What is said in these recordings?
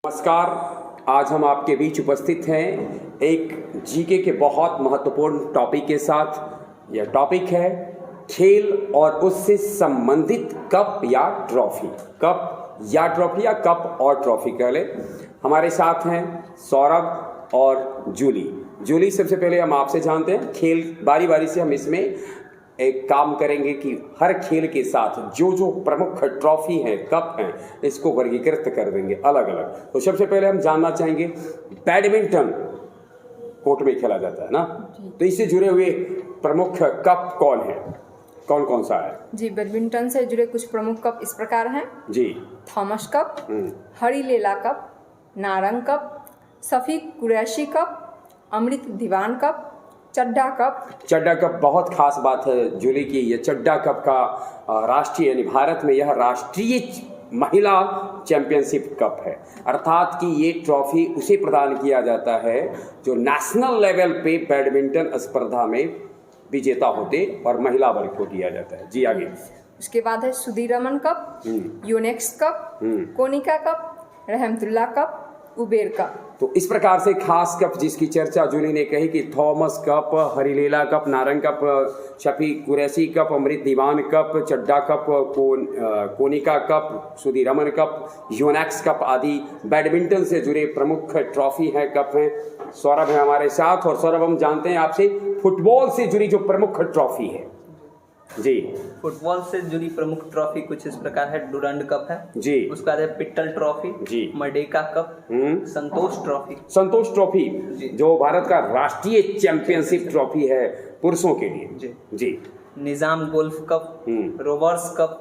नमस्कार। आज हम आपके बीच उपस्थित हैं एक जीके के बहुत महत्वपूर्ण टॉपिक के साथ। यह टॉपिक है खेल और उससे संबंधित कप या ट्रॉफी। कप या ट्रॉफी या कप और ट्रॉफी कह ले। हमारे साथ हैं सौरभ और जूली। सबसे पहले हम आपसे जानते हैं, खेल बारी बारी से हम इसमें एक काम करेंगे कि हर खेल के साथ जो जो प्रमुख ट्रॉफी है, कप हैं, इसको वर्गीकृत कर देंगे अलग अलग। तो सबसे पहले हम जानना चाहेंगे, बैडमिंटन कोर्ट में खेला जाता है ना, तो इससे जुड़े हुए प्रमुख कप कौन है, कौन कौन सा है? जी, बैडमिंटन से जुड़े कुछ प्रमुख कप इस प्रकार हैं जी। Thomas cup, Harilela cup, Narang cup, Shafiq Qureshi cup, Amrit Dewan cup, Chadha cup. Chadha cup बहुत खास बात है जूली की। ये चड्डा कप का राष्ट्रीय यानी भारत में यह राष्ट्रीय महिला चैंपियनशिप कप है। अर्थात कि ये ट्रॉफी उसे प्रदान किया जाता है जो नेशनल लेवल पे बैडमिंटन स्पर्धा में विजेता होते और महिला वर्ग को दिया जाता है। जी आगे। उसके बाद है Sudirman cup, Yonex Cup, Konica Cup, Rahimtoola Cup, Uber Cup. तो इस प्रकार से खास कप जिसकी चर्चा जूली ने कही कि Thomas cup, Harilela cup, Narang cup, Shafiq Qureshi cup, Amrit Dewan cup, Chadha cup, Konica cup, Sudirman cup, Yonex cup आदि बैडमिंटन से जुड़े प्रमुख ट्रॉफी हैं, कप हैं। सौरभ है हमारे साथ, और सौरभ हम जानते हैं आपसे फुटबॉल से जुड़ी जो प्रमुख ट्रॉफी है। जी। फुटबॉल से जुड़ी प्रमुख ट्रॉफी कुछ इस प्रकार है। डुरंड कप है जी। उसका है पिट्टल ट्रॉफी जी, मर्डेका कप, संतोष ट्रॉफी जो भारत का राष्ट्रीय चैंपियनशिप ट्रॉफी है पुरुषों के लिए जी। जी। Nizam golf cup, Rovers cup,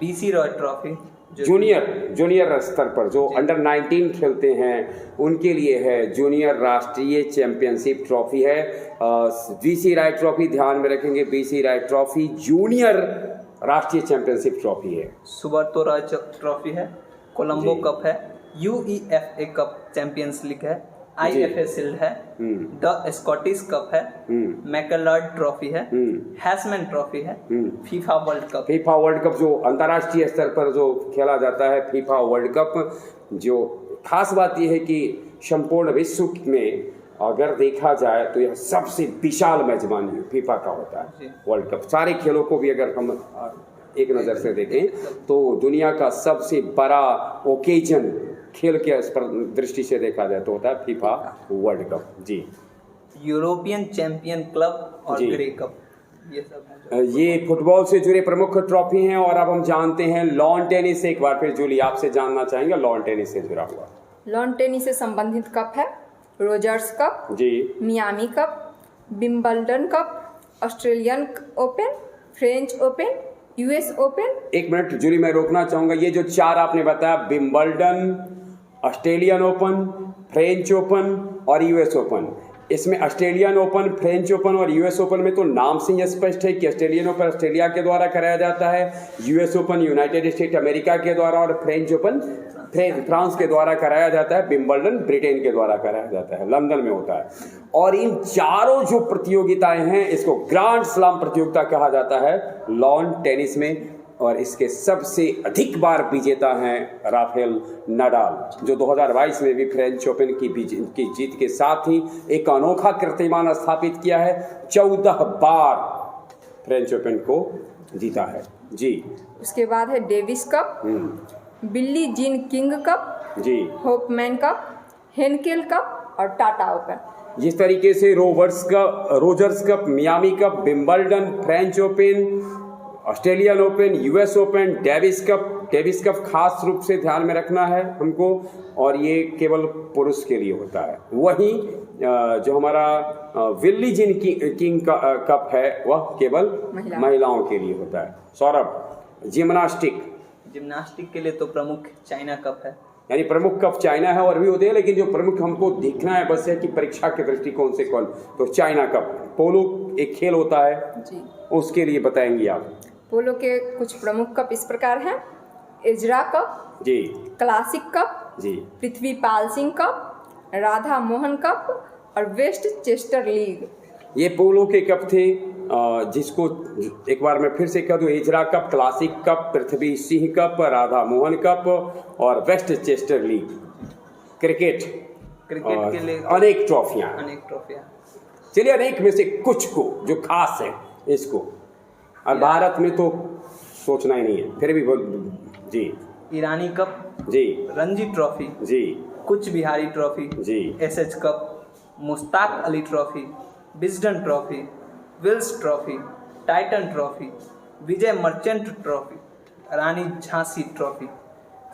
BC Roy trophy junior स्तर पर जो अंडर 19 खेलते हैं उनके लिए है। जूनियर राष्ट्रीय चैंपियनशिप ट्रॉफी है। बीसी राय ट्रॉफी ध्यान में रखेंगे, बीसी राय ट्रॉफी जूनियर राष्ट्रीय चैंपियनशिप ट्रॉफी है। सुब्रतो रॉय ट्रॉफी है। कोलंबो कप है। यूईएफए कप चैंपियंस लीग है। आईएफए शील्ड है। द स्कॉटिश कप है। मैकलॉर्ड ट्रॉफी है। हैसमैन ट्रॉफी है। फीफा वर्ल्ड कप जो अंतर्राष्ट्रीय स्तर पर जो खेला जाता है, फीफा वर्ल्ड कप। जो खास बात यह है कि संपूर्ण विश्व में अगर देखा जाए तो यह सबसे विशाल मेजबानी फीफा का होता है वर्ल्ड कप। सारे खेलों को भी अगर हम एक नज़र से देखें तो दुनिया का सबसे बड़ा ओकेजन खेल के दृष्टि से देखा जाए तो होता है फीफा वर्ल्ड कप। जी। यूरोपियन चैंपियन क्लब और ग्रे कप, ये सब है। ये फुटबॉल से जुड़े प्रमुख ट्रॉफी हैं। और अब हम जानते हैं लॉन टेनिस से। एक बार फिर जूली आपसे जानना चाहेंगे लॉन टेनिस से जुड़ा हुआ। लॉन टेनिस से संबंधित कप है रोजर्स कप जी, Miami cup, Wimbledon cup, Australian Open, French Open, US Open. एक मिनट जूली, मैं रोकना चाहूंगा। ये जो चार आपने बताया, Wimbledon, Australian Open, French Open और यूएस ओपन, इसमें ऑस्ट्रेलियन ओपन, फ्रेंच ओपन और यूएस ओपन में तो नाम से ही स्पष्ट है कि ऑस्ट्रेलियन ओपन ऑस्ट्रेलिया के द्वारा कराया जाता है, US open United state America के द्वारा और फ्रेंच ओपन फ्रांस के द्वारा कराया जाता है, विंबलडन ब्रिटेन के द्वारा कराया जाता है, लंदन में होता है। और इन चारों जो प्रतियोगिताएं हैं इसको ग्रैंड स्लैम प्रतियोगिता कहा जाता है लॉन टेनिस में। और इसके सबसे अधिक बार विजेता हैं राफेल नडाल, जो 2022 में भी फ्रेंच ओपन की जीत के साथ ही एक अनोखा कीर्तिमान स्थापित किया है। 14 बार फ्रेंच ओपन को जीता है। जी। उसके बाद है डेविस कप, बिल्ली जीन किंग कप जी, होपमैन कप, हेनकेल कप और टाटा ओपन। जिस तरीके से Rogers cup, Miami cup, Wimbledon, French open, Australian open, US open, Davis cup खास रूप से ध्यान में रखना है हमको, और ये केवल पुरुष के लिए होता है। वहीं जो हमारा बिल्ली जीन किंग कप है वह केवल महिलाओं के लिए होता है। सौरभ, जिम्नास्टिक के लिए तो प्रमुख चाइना कप है। यानी प्रमुख कप चाइना है और भी होते हैं, लेकिन जो प्रमुख हमको देखना है बस है कि परीक्षा के दृष्टिकोण से कौन, तो चाइना कप। पोलो एक खेल होता है जी, उसके लिए बताएंगी आप। पोलो के कुछ प्रमुख कप इस प्रकार हैं, एजरा कप जी, क्लासिक कप जी, पृथ्वीपाल सिंह कप, राधा मोहन कप और वेस्ट चेस्टर लीग। ये पोलो के कप थे, जिसको एक बार मैं फिर से कह दूं, Ezra Cup, Classic Cup, Prithvi Singh Cup, Radha Mohan Cup और West Chester League. Cricket cricket के लिए अनेक ट्रॉफियां। चलिए अनेक में से कुछ को जो खास है इसको, और भारत में तो सोचना ही नहीं है, फिर भी जी। ईरानी कप जी, रणजी ट्रॉफी जी, कुछ बिहारी ट्रॉफी जी, SH cup, Mushtaq Ali trophy, Wisden trophy, Wills trophy, Titan trophy, Vijay Merchant trophy, Rani Jhansi trophy,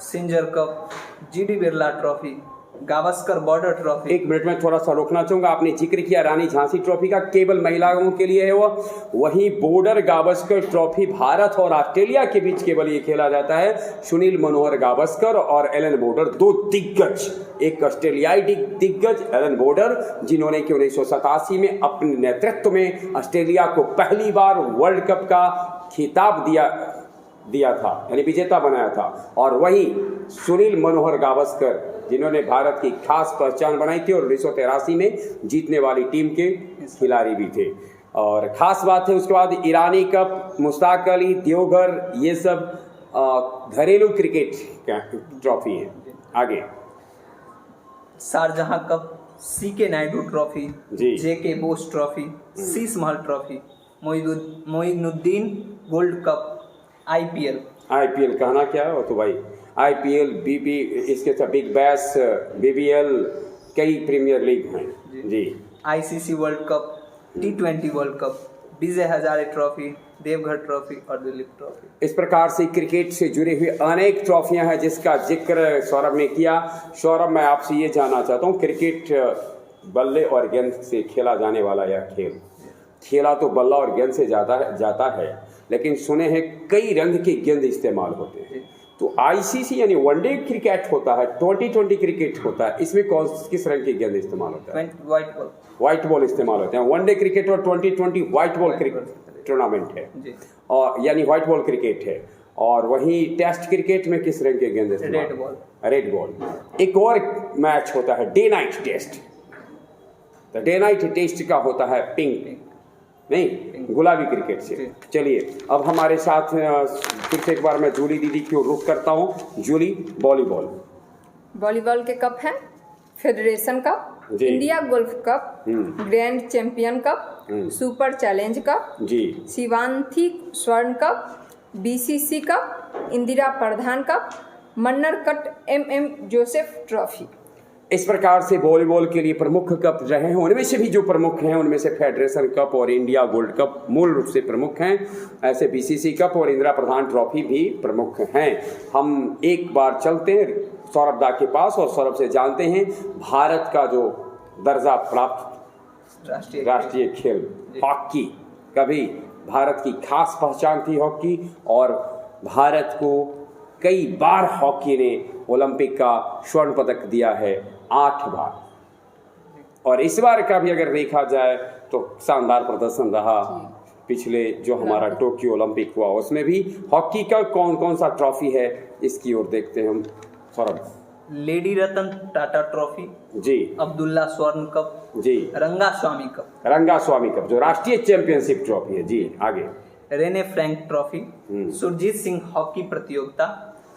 Singer cup, GD Birla trophy, Gavaskar Border trophy. एक मिनट में थोड़ा सा रोकना चाहूंगा। आपने जिक्र किया रानी झांसी ट्रॉफी का, केवल महिलाओं के लिए है वहीं बॉर्डर गावस्कर ट्रॉफी भारत और ऑस्ट्रेलिया के बीच केवल ये खेला जाता है। सुनील मनोहर गावस्कर और एलन बॉर्डर, दो दिग्गज, एक ऑस्ट्रेलियाई दिग्गज एलन बॉर्डर, जिन्होंने कि 1987 में अपने नेतृत्व में ऑस्ट्रेलिया को पहली बार वर्ल्ड कप का खिताब दिया था, यानी विजेता बनाया था। और वहीं सुनील मनोहर गावस्कर, जिन्होंने भारत की खास पहचान बनाई थी और 1983 में जीतने वाली टीम के खिलाड़ी भी थे। और खास बात है उसके बाद ईरानी कप, मुश्ताक अली, देवघर, ये सब घरेलू क्रिकेट ट्रॉफी है। आगे Sharjah cup, CK Naidu trophy, JK Bose trophy, Sheesh Mahal trophy, Moinuddin gold cup, IPL कहना क्या है तो भाई, आईपीएल, बीबी, इसके साथ बिग बैश, बीबीएल, कई प्रीमियर लीग हैं जी। आईसीसी वर्ल्ड कप, टी20 world cup, Vijay Hazare trophy, Deodhar trophy और दिलीप ट्रॉफी। इस प्रकार से क्रिकेट से जुड़े हुए अनेक ट्रॉफियां हैं जिसका जिक्र सौरभ ने किया। सौरभ, मैं आपसे ये जानना चाहता हूँ, क्रिकेट बल्ले और गेंद से खेला जाने वाला यह खेला तो बल्ला और गेंद से जाता है, लेकिन सुने हैं कई रंग के गेंद इस्तेमाल होते हैं। तो आईसीसी यानी वनडे क्रिकेट होता है, 2020 क्रिकेट होता है, इसमें किस रंग के गेंद इस्तेमाल होता है? व्हाइट बॉल इस्तेमाल होते हैं। वनडे क्रिकेट और 2020 व्हाइट बॉल क्रिकेट टूर्नामेंट है, और यानी व्हाइट बॉल क्रिकेट है। और वहीं टेस्ट क्रिकेट में किस रंग के गेंद इस्तेमाल? Red ball. एक और मैच होता है डे नाइट टेस्ट, तो डे नाइट टेस्ट का होता है पिंक, नहीं गुलाबी क्रिकेट से। चलिए अब हमारे साथ फिर से एक बार मैं जूली दीदी की ओर रुख करता हूँ। जूली, वॉलीबॉल के कप हैं federation cup, India golf cup, grand champion cup, super challenge cup, Sivanthi स्वर्ण cup, BCC cup, Indira Pradhan cup, Mannarkkad MM Joseph trophy. इस प्रकार से वॉलीबॉल के लिए प्रमुख कप रहे हैं। उनमें से भी जो प्रमुख हैं उनमें से फेडरेशन कप और इंडिया गोल्ड कप मूल रूप से प्रमुख हैं। ऐसे बीसीसी कप और इंदिरा प्रधान ट्रॉफी भी प्रमुख हैं। हम एक बार चलते हैं सौरभ दा के पास और सौरभ से जानते हैं भारत का जो दर्जा प्राप्त राष्ट्रीय खेल हॉकी, कभी भारत की खास पहचान थी हॉकी, और भारत को कई बार हॉकी ने ओलंपिक का स्वर्ण पदक दिया है, 8 बार। और इस बार का भी अगर देखा जाए तो शानदार प्रदर्शन रहा। पिछले जो हमारा टोक्यो ओलंपिक हुआ उसमें भी हॉकी का कौन कौन सा ट्रॉफी है, इसकी ओर देखते हैं हम। सौरभ। लेडी रतन टाटा ट्रॉफी जी, अब्दुल्ला स्वर्ण कप जी, रंगास्वामी कप जो राष्ट्रीय चैंपियनशिप ट्रॉफी है जी। आगे Rene Frank trophy, Surjit Singh hockey प्रतियोगिता,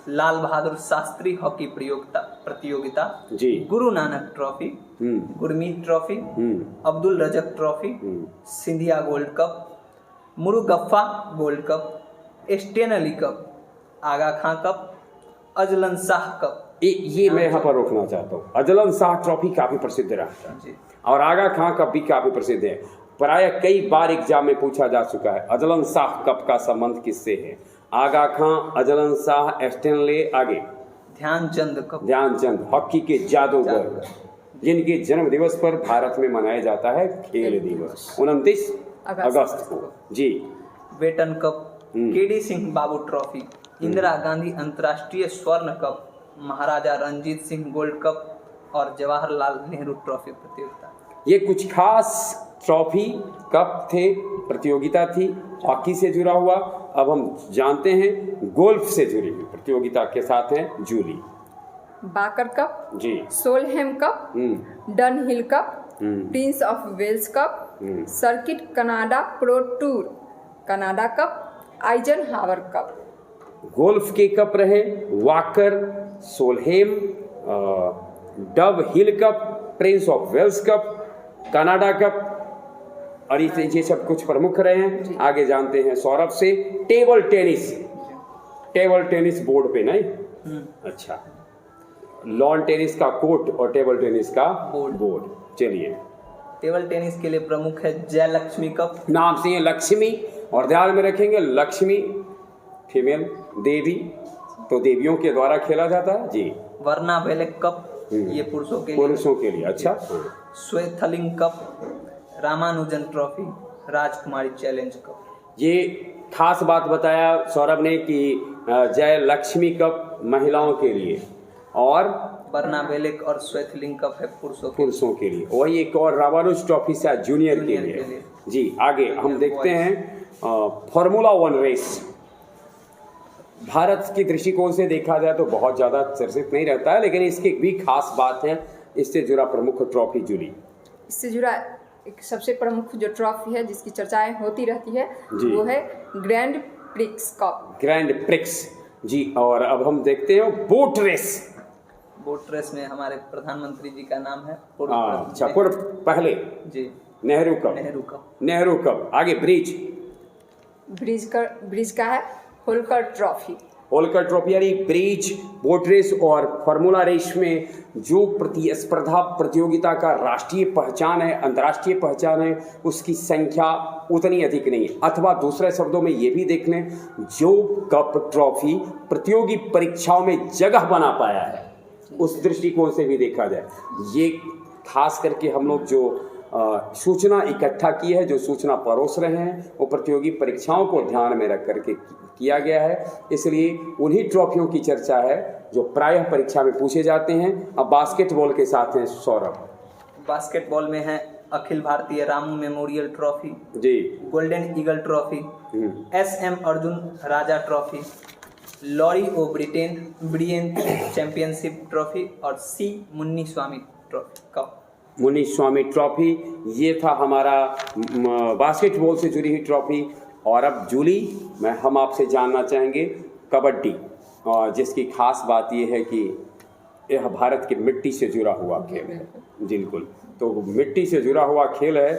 लाल बहादुर शास्त्री हॉकी प्रतियोगिता जी, Guru Nanak trophy, Gurmeet trophy, Abdul Razak trophy, Scindia gold cup, Murugappa gold cup, स्टेन अली cup, Aga Khan cup, Azlan Shah cup. ये मैं यहाँ पर रोकना चाहता हूँ। अजलन शाह ट्रॉफी काफी प्रसिद्ध रहा है और आगा खां कप भी काफी प्रसिद्ध है। प्राय कई बार एग्जाम में पूछा जा चुका है अजलन शाह कप का संबंध किससे है। आगा खां, अजलन शाह, स्टेनले, आगे ध्यानचंद हॉकी के जादूगर, जिनके जन्म दिवस पर भारत में मनाया जाता है खेल दिवस 29 अगस्त को जी। वेटन कप, केडी सिंह बाबू ट्रॉफी, इंदिरा गांधी अंतर्राष्ट्रीय स्वर्ण कप, महाराजा रंजीत सिंह गोल्ड कप और जवाहरलाल नेहरू ट्रॉफी प्रतियोगिता। ये कुछ खास ट्रॉफी कप थे, प्रतियोगिता थी हॉकी से जुड़ा हुआ। अब हम जानते हैं गोल्फ से जुड़ी हुई प्रतियोगिता के साथ हैं जूली। बाकर कप जी, Solheim cup, Dunhill cup, prince of Wales cup, circuit Canada pro tour Canada cup, Eisenhower cup. Golf के कप रहे Walker, Solheim, Dunhill cup, prince of Wales cup, Canada cup, और ये सब कुछ प्रमुख रहे हैं। आगे जानते हैं सौरभ से table tennis. Table tennis board पे नहीं, अच्छा, लॉन टेनिस का कोर्ट और टेबल टेनिस का बोर्ड। चलिए, टेबल टेनिस के लिए प्रमुख है जयलक्ष्मी कप। नाम से है लक्ष्मी, और ध्यान में रखेंगे लक्ष्मी फीमेल देवी, तो देवियों के द्वारा खेला जाता है जी। वर्ना वेलेक कप, ये पुरुषों के लिए। अच्छा। स्वेथलिंग कप, रामानुजन ट्रॉफी, राजकुमारी चैलेंज कप। ये खास बात बताया सौरभ ने कि जय लक्ष्मी कप महिलाओं के लिए, और वर्ना वेलेक और स्वेथलिंग कप है पुरुषों के लिए। वही एक और रामानुज ट्रॉफी से जूनियर के लिए जी। आगे हम देखते हैं फार्मूला 1 रेस। भारत के दृष्टिकोण से देखा जाए तो बहुत ज़्यादा चर्चित नहीं रहता है, लेकिन इसकी भी खास बात है, इससे जुड़ा प्रमुख ट्रॉफी जुड़ी। इससे जुड़ा एक सबसे प्रमुख जो ट्रॉफी है जिसकी चर्चाएं होती रहती है वो है grand prix cup. Grand prix जी। और अब हम देखते हैं बोट रेस। बोट रेस में हमारे प्रधानमंत्री जी का नाम है अच्छा, पूर्व पहले जी, नेहरू कप। आगे ब्रिज का है होलकर ट्रॉफी। यानी ब्रिज, बोट रेस और फार्मूला रेस में जो प्रतिस्पर्धा प्रतियोगिता का राष्ट्रीय पहचान है, अंतर्राष्ट्रीय पहचान है, उसकी संख्या उतनी अधिक नहीं है। अथवा दूसरे शब्दों में ये भी देख लें, जो कप ट्रॉफी प्रतियोगी परीक्षाओं में जगह बना पाया है, उस दृष्टिकोण से भी देखा जाए, ये खास करके हम लोग जो सूचना इकट्ठा की है, जो सूचना परोस रहे हैं, वो प्रतियोगी परीक्षाओं को ध्यान में रख करके किया गया है। इसलिए उन्हीं ट्रॉफियों की चर्चा है जो प्रायः परीक्षा में पूछे जाते हैं। अब बास्केटबॉल के साथ हैं सौरभ। बास्केटबॉल में है अखिल भारतीय रामू मेमोरियल ट्रॉफी जी, golden eagle trophy, SM Arjun Raja trophy, लॉरी ओ ब्रिटेन चैंपियनशिप ट्रॉफी और C Munniswamy cup. Munniswamy trophy, ये था हमारा बास्केटबॉल से जुड़ी हुई ट्रॉफी। और अब जूली, हम आपसे जानना चाहेंगे कबड्डी, जिसकी खास बात ये है कि यह भारत की मिट्टी से जुड़ा हुआ खेल है। बिल्कुल, तो मिट्टी से जुड़ा हुआ खेल है,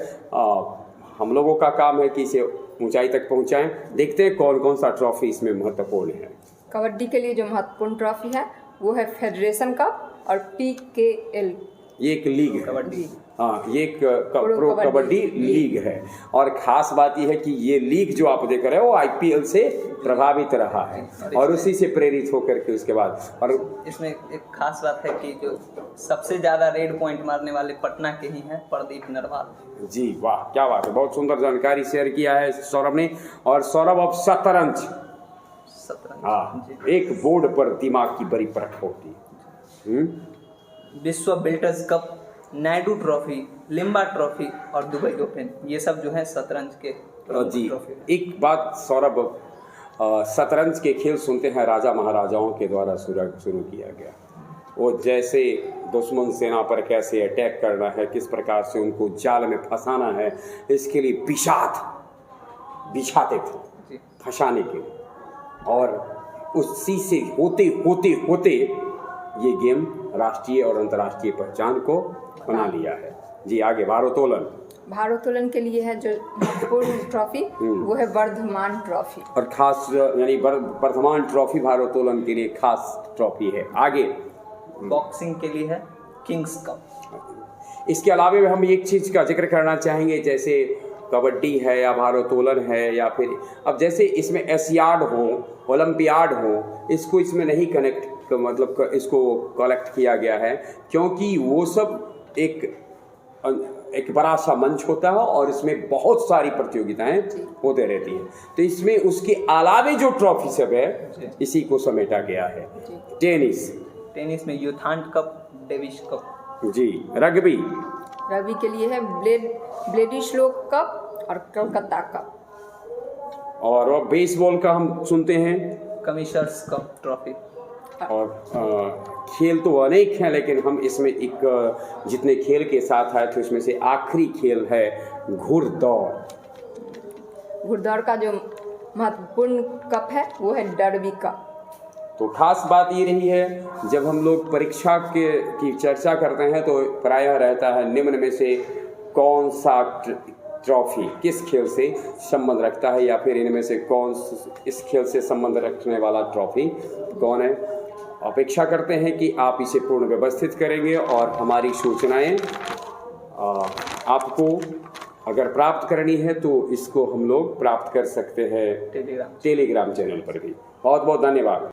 हम लोगों का काम है कि इसे ऊंचाई तक पहुंचाएं। देखते हैं कौन कौन सा ट्रॉफी इसमें महत्वपूर्ण है। कबड्डी के लिए जो महत्वपूर्ण ट्रॉफी है वो है फेडरेशन कप और PKL। ये एक लीग है कबड्डी, हाँ, ये एक प्रो कबड्डी लीग है। और ख़ास बात यह है कि ये लीग जो आप देख रहे हो वो IPL से प्रभावित रहा है और उसी से प्रेरित होकर के उसके बाद। और इसमें एक खास बात है कि जो सबसे ज़्यादा रेड पॉइंट मारने वाले पटना के ही हैं, प्रदीप नरवाल जी। वाह, क्या बात है, बहुत सुंदर जानकारी शेयर किया है सौरभ ने। और सौरभ, अब शतरंज, हाँ, एक बोर्ड पर दिमाग की बड़ी परख होती है। विश्व builders cup, Naidu trophy, Limba trophy और दुबई ओपन, ये सब जो है शतरंज के जी। ट्रॉफी। एक बात सौरभ, शतरंज के खेल सुनते हैं राजा महाराजाओं के द्वारा शुरू किया गया। वो जैसे दुश्मन सेना पर कैसे अटैक करना है, किस प्रकार से उनको जाल में फंसाना है, इसके लिए बिछाते थे फंसाने के लिए। और उसी से होते होते होते ये गेम राष्ट्रीय और अंतर्राष्ट्रीय पहचान को बना लिया है जी। आगे भारोत्तोलन के लिए है जो महत्वपूर्ण ट्रॉफी वो है वर्धमान ट्रॉफी। और खास यानी वर्धमान ट्रॉफी भारोत्तोलन के लिए खास ट्रॉफी है। आगे बॉक्सिंग के लिए है किंग्स कप। इसके अलावे हम एक चीज़ का जिक्र करना चाहेंगे, जैसे कबड्डी है या भारोत्तोलन है, या फिर अब जैसे इसमें एशियाड हो, ओलंपियाड हो, इसको इसमें नहीं मतलब इसको कलेक्ट किया गया है, क्योंकि वो सब एक बड़ा सा मंच होता है और इसमें बहुत सारी प्रतियोगिताएं होते रहती हैं। तो इसमें उसके अलावे जो ट्रॉफी सब है इसी को समेटा गया है। टेनिस में यूथान कप, डेविस कप जी। रग्बी के लिए है ब्लेडिस्लो कप और कलकत्ता कप। और बेसबॉल का हम सुनते हैं कमिश्नर्स कप ट्रॉफी। और खेल तो अनेक हैं, लेकिन हम इसमें एक जितने खेल के साथ आए थे उसमें से आखिरी खेल है घुड़दौड़ का जो महत्वपूर्ण कप है वो है डर्बी कप। तो खास बात ये रही है, जब हम लोग परीक्षा की चर्चा करते हैं तो प्रायः रहता है निम्न में से कौन सा ट्रॉफी किस खेल से संबंध रखता है, या फिर इनमें से कौन इस खेल से संबंध रखने वाला ट्रॉफी कौन है। अपेक्षा करते हैं कि आप इसे पूर्ण व्यवस्थित करेंगे और हमारी सूचनाएं आपको अगर प्राप्त करनी है तो इसको हम लोग प्राप्त कर सकते हैं टेलीग्राम चैनल पर भी। बहुत बहुत धन्यवाद।